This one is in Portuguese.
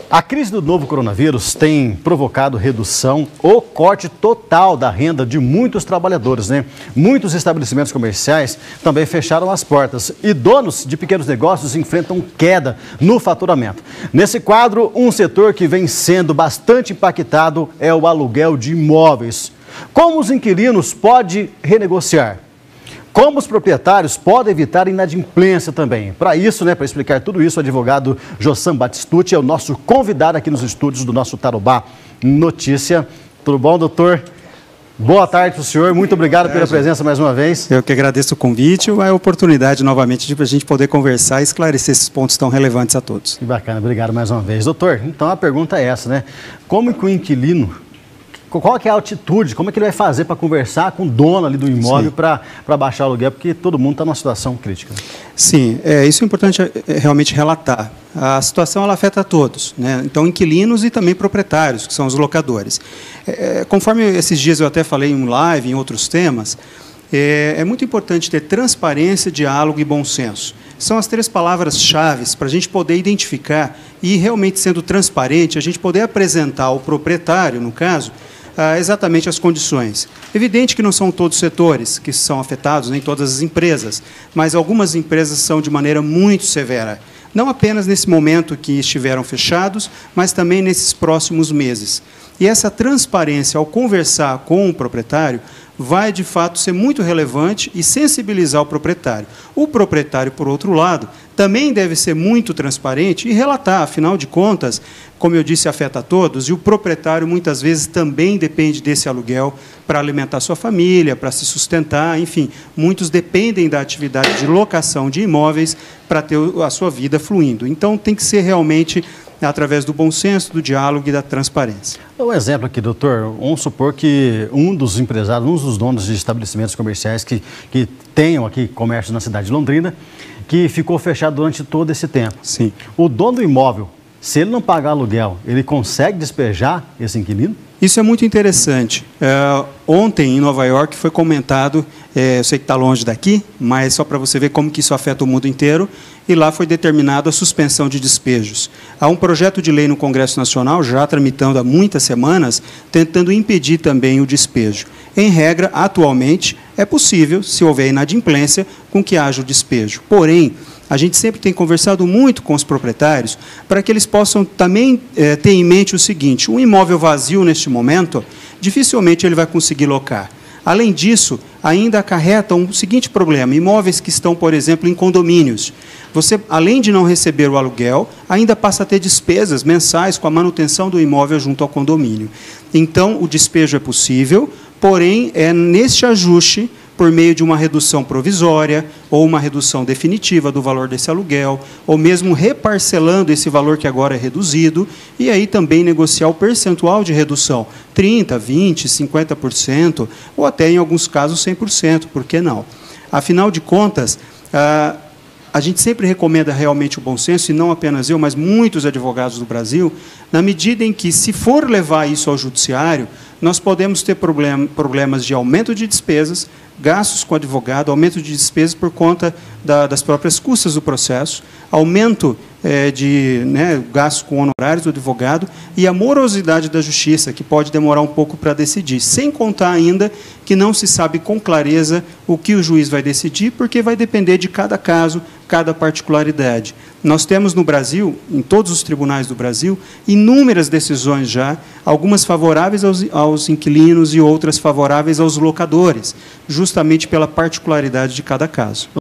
A crise do novo coronavírus tem provocado redução ou corte total da renda de muitos trabalhadores, né? Muitos estabelecimentos comerciais também fecharam as portas e donos de pequenos negócios enfrentam queda no faturamento. Nesse quadro, um setor que vem sendo bastante impactado é o aluguel de imóveis. Como os inquilinos podem renegociar? Como os proprietários podem evitar inadimplência também? Para isso, para explicar tudo isso, o advogado Jossam Batistucci é o nosso convidado aqui nos estúdios do nosso Tarobá Notícia. Tudo bom, doutor? Boa tarde para o senhor, muito obrigado pela presença mais uma vez. Eu que agradeço o convite e a oportunidade novamente de a gente poder conversar e esclarecer esses pontos tão relevantes a todos. Que bacana, obrigado mais uma vez. Doutor, então a pergunta é essa, Como que o inquilino, qual que é a atitude, como é que ele vai fazer para conversar com o dono ali do imóvel para baixar o aluguel, porque todo mundo está numa situação crítica? Sim, isso é importante realmente relatar. A situação ela afeta a todos, Então, inquilinos e também proprietários, que são os locadores. Conforme esses dias eu até falei em live, em outros temas, é muito importante ter transparência, diálogo e bom senso. São as três palavras-chave para a gente poder identificar e, realmente sendo transparente, a gente poder apresentar ao proprietário, no caso, exatamente as condições. Evidente que não são todos os setores que são afetados, nem todas as empresas, mas algumas empresas são de maneira muito severa. Não apenas nesse momento que estiveram fechados, mas também nesses próximos meses. E essa transparência, ao conversar com o proprietário, vai, de fato, ser muito relevante e sensibilizar o proprietário. O proprietário, por outro lado, também deve ser muito transparente e relatar, afinal de contas, como eu disse, afeta a todos, e o proprietário, muitas vezes, também depende desse aluguel para alimentar sua família, para se sustentar, enfim, muitos dependem da atividade de locação de imóveis para ter a sua vida fluindo. Então, tem que ser realmente através do bom senso, do diálogo e da transparência. Um exemplo aqui, doutor, vamos supor que um dos empresários, um dos donos de estabelecimentos comerciais que tenham aqui comércio na cidade de Londrina, que ficou fechado durante todo esse tempo. Sim. O dono do imóvel, se ele não pagar aluguel, ele consegue despejar esse inquilino? Isso é muito interessante. Ontem, em Nova York, foi comentado, eu sei que está longe daqui, mas só para você ver como que isso afeta o mundo inteiro, e lá foi determinada a suspensão de despejos. Há um projeto de lei no Congresso Nacional, já tramitando há muitas semanas, tentando impedir também o despejo. Em regra, atualmente, é possível, se houver inadimplência, com que haja o despejo. Porém, a gente sempre tem conversado muito com os proprietários para que eles possam também ter em mente o seguinte: um imóvel vazio neste momento, dificilmente ele vai conseguir locar. Além disso, ainda acarreta um seguinte problema: imóveis que estão, por exemplo, em condomínios. Você, além de não receber o aluguel, ainda passa a ter despesas mensais com a manutenção do imóvel junto ao condomínio. Então, o despejo é possível, porém, é neste ajuste, por meio de uma redução provisória ou uma redução definitiva do valor desse aluguel, ou mesmo reparcelando esse valor que agora é reduzido, e aí também negociar o percentual de redução, 30%, 20%, 50%, ou até, em alguns casos, 100%, por que não? Afinal de contas, a gente sempre recomenda realmente o bom senso, e não apenas eu, mas muitos advogados do Brasil, na medida em que, se for levar isso ao judiciário, nós podemos ter problemas de aumento de despesas, gastos com advogado, aumento de despesas por conta das próprias custas do processo, aumento de gastos com honorários do advogado e a morosidade da justiça, que pode demorar um pouco para decidir, sem contar ainda que não se sabe com clareza o que o juiz vai decidir, porque vai depender de cada caso, cada particularidade. Nós temos no Brasil, em todos os tribunais do Brasil, inúmeras decisões já, algumas favoráveis aos inquilinos e outras favoráveis aos locadores, justamente pela particularidade de cada caso.